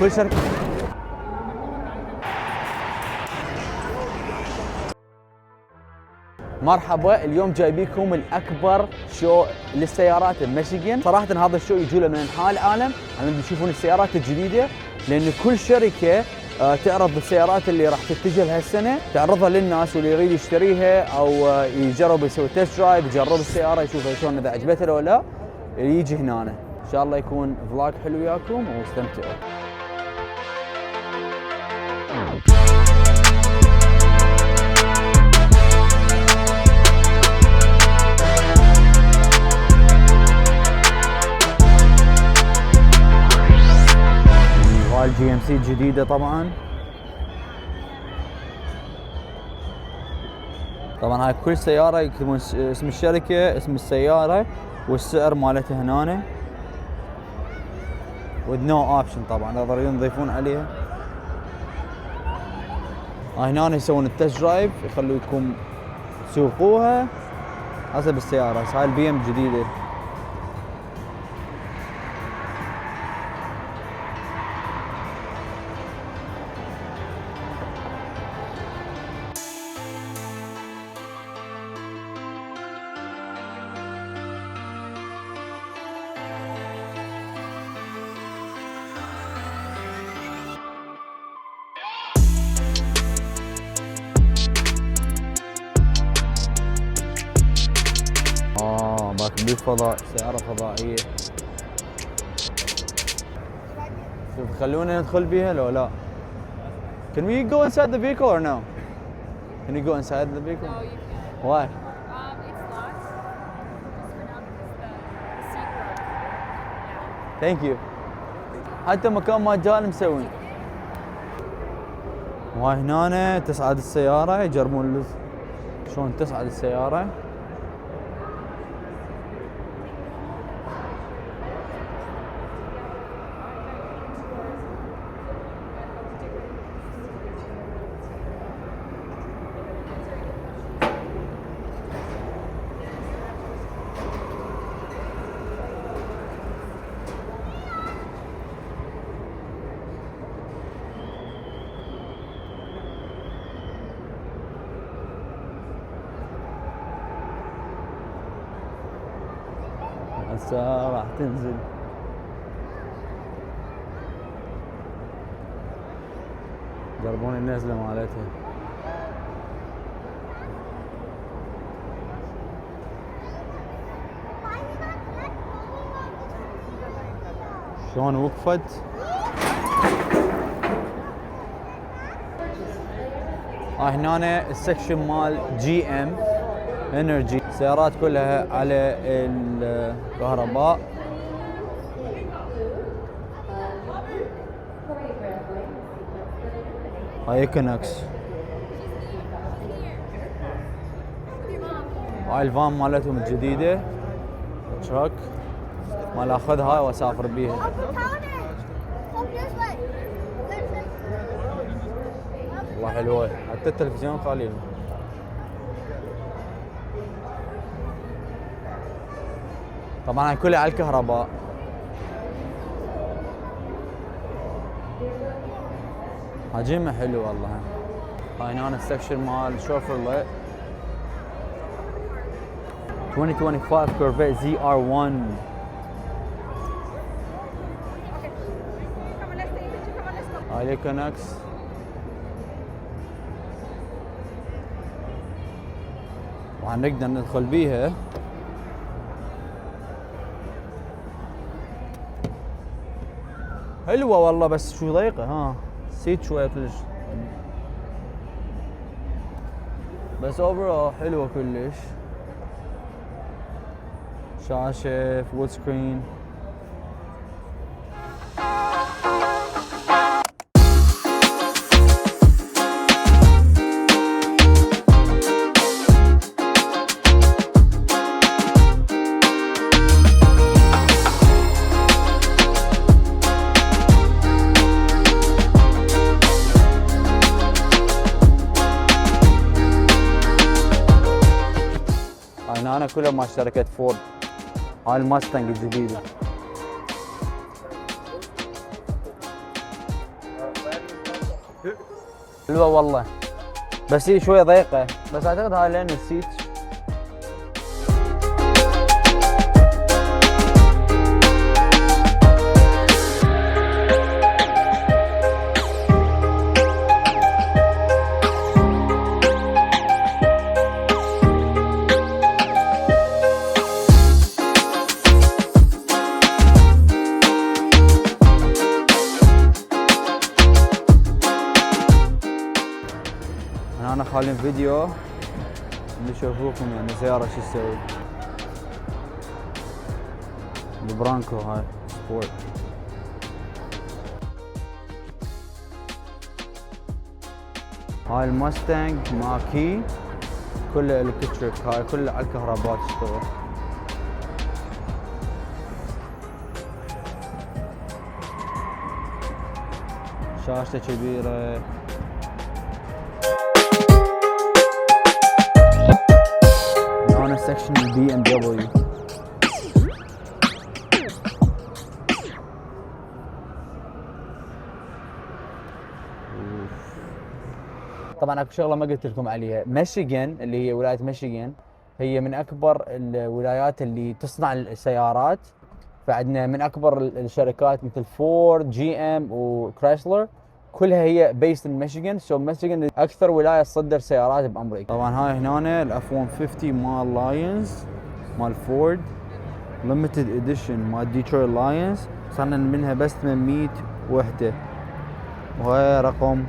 كل شركة. مرحبا، اليوم جايبيكم الاكبر شو للسيارات بميشيغان. صراحه هذا الشو يجوا له من انحاء العالم عشان تشوفون السيارات الجديده، لان كل شركه تعرض السيارات اللي راح تتجه بهالسنه، تعرضها للناس واللي يريد يشتريها او يجرب يسوي تيست درايف، يجرب السياره يشوفها شلون، اذا عجبته لو لا يجي هنا. ان شاء الله يكون فلوج حلو وياكم واستمتعوا. الجي ام سي الجديدة طبعا هاي كل سيارة يكتبون اسم الشركة، اسم السيارة والسعر مالتها هنا with no option. طبعا اذا يريدون يضيفون عليها هنا يسوون التست درايف، يخلوكم تسوقوها حسب السيارة. هاي البي ام الجديدة. باك بالفضاء، سيارة فضائية. شوف خلونا ندخل بيها لو لا. Can we go inside the vehicle or no? Can we go inside the vehicle? No, you can't. Why? It's locked. Just for now because the seat broke. Yeah. Thank you. حتى مكان ما جان مسوين. وهاي هنا تصعد السيارة، يجربون شلون تصعد السيارة. هسه راح تنزل. جربون النزلة مالتها. شلون وقفت. هنا السكشن مال جي ام انرجي، السيارات كلها على الكهرباء. هاي ايكونوكس. هاي الفان مالتهم الجديدة، تراك مال اخذها واسافر بيها. والله حلوة، حتى التلفزيون خالي. طبعا كلها على الكهرباء. عجيمة حلو والله. هاي هنا السكشن مال شوفرلت 2025 كورفيت ZR1. هاي الايكونوكس. وهنقدر ندخل بيها. حلوة والله بس شو ضيقة. ها سيت شوية كلش، بس اوفرول حلوة كلش. شاشة فول سكرين. أنا كلها مع شركة فورد. هاي الماستنج الجديدة. حلوه والله، بس هي شويه ضيقه، بس اعتقد هاي لان السيت. انا خالين فيديو اللي يشوفوكم يعني سيارة شو تسوي. البرانكو هاي سبورت. هاي الماستنج ماكي كله الكتريك، هاي كله على الكهرباء تشتغل. شاشته كبيرة. هنا سكشن البي ام دبليو. طبعا اكو شغله ما قلت لكم عليها، ميشيغان اللي هي ولايه ميشيغان هي من اكبر الولايات اللي تصنع السيارات، فعندنا من اكبر الشركات مثل فورد، جي ام وكرايسلر، كلها هي بيست ان ميشيغان. سو ميشيغان اكثر ولايه تصدر سيارات بامريكا. طبعا هاي هنا الاف 150 مال لاينز مال فورد، ليمتد اديشن مال ديترويت لاينز، صارنا منها بس 800 وحده، وهي رقم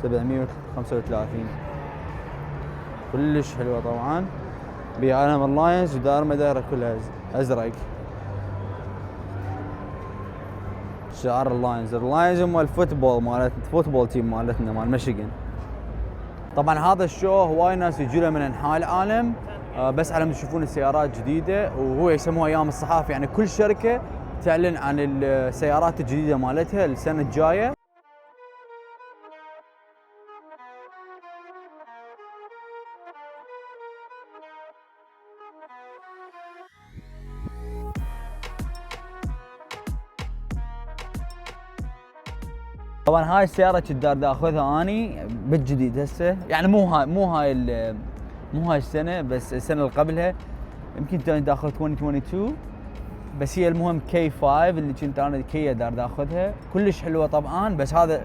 735. كلش حلوه طبعا، بعالم اللاينز ودار مدارها كلها ازرق. شعار اللاينز هم الفوتبول الفوتبول تيم مالتنا مال ميشيغان. طبعا هذا الشو هواي ناس يجوا له من انحاء العالم بس على تشوفون السيارات جديده، وهو يسموها ايام الصحافه، يعني كل شركه تعلن عن السيارات الجديده مالتها السنه الجايه. طبعا هاي السياره كنت اخذها اني بالجديد هسه، يعني مو هاي السنه، بس السنه اللي قبلها يمكن كنت داخل 2022، بس هي المهم كي 5 اللي كنت انا كيا داخذها، كلش حلوه طبعا، بس هذا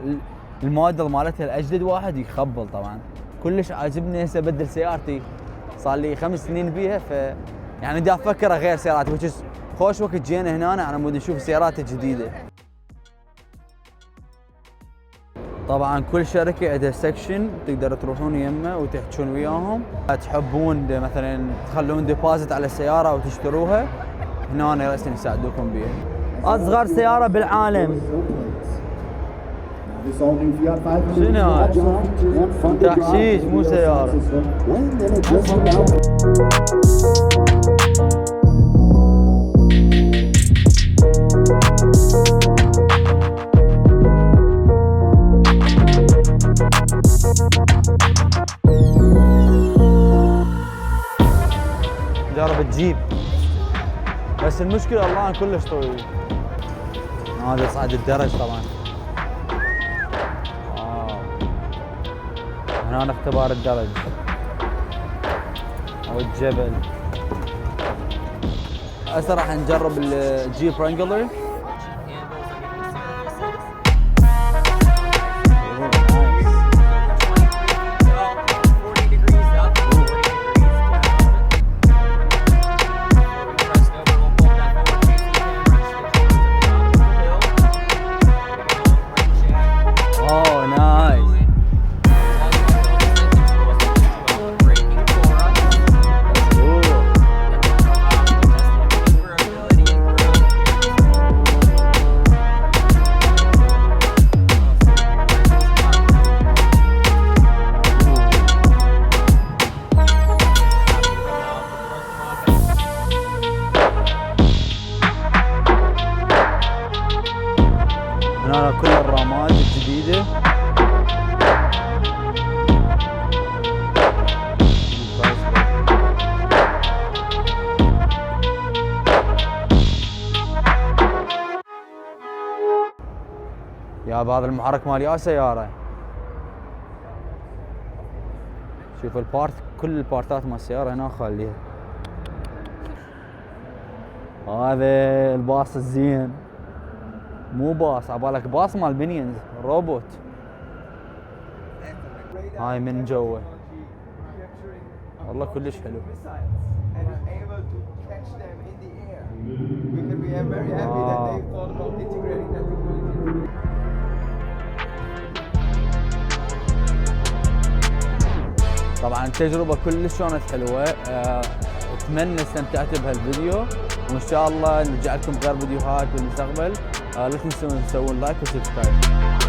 الموديل مالتها الاجدد واحد يخبل طبعا، كلش عاجبني. هسه بدل سيارتي صار لي 5 سنين بيها، يعني دا افكر اغير سياراتي، خوش وقت جينا هنا على مود نشوف السيارات الجديده. طبعا كل شركه عندها سكشن تقدروا تروحون يمه وتحجون وياهم، تحبون مثلا تخلون ديبازيت على السياره وتشتروها، هنا أنا راسا يساعدوكم بيها. اصغر سياره بالعالم. شنو هاي؟ تحشيش مو سياره. جرب تجيب، بس المشكلة الله كلش طويل. هذا صعد الدرج طبعا. هنا اختبار الدرج او الجبل. هسه راح نجرب الجيب رانجلر. هنا كل الرامات الجديدة. يا بهذا المحرك مال يا سيارة شوف البارت، كل البارتات مال السيارة هنا خاليها. هذا الباص الزين، مو باص عبالك باص مال مينيونز، روبوت. هاي من جوا والله كلش حلو. طبعا التجربة كلش كانت حلوة. اتمنى استمتعتوا بهالفيديو، وان شاء الله نرجع لكم بغير فيديوهات بالمستقبل. لا تنسون تسوون لايك وسبسكرايب.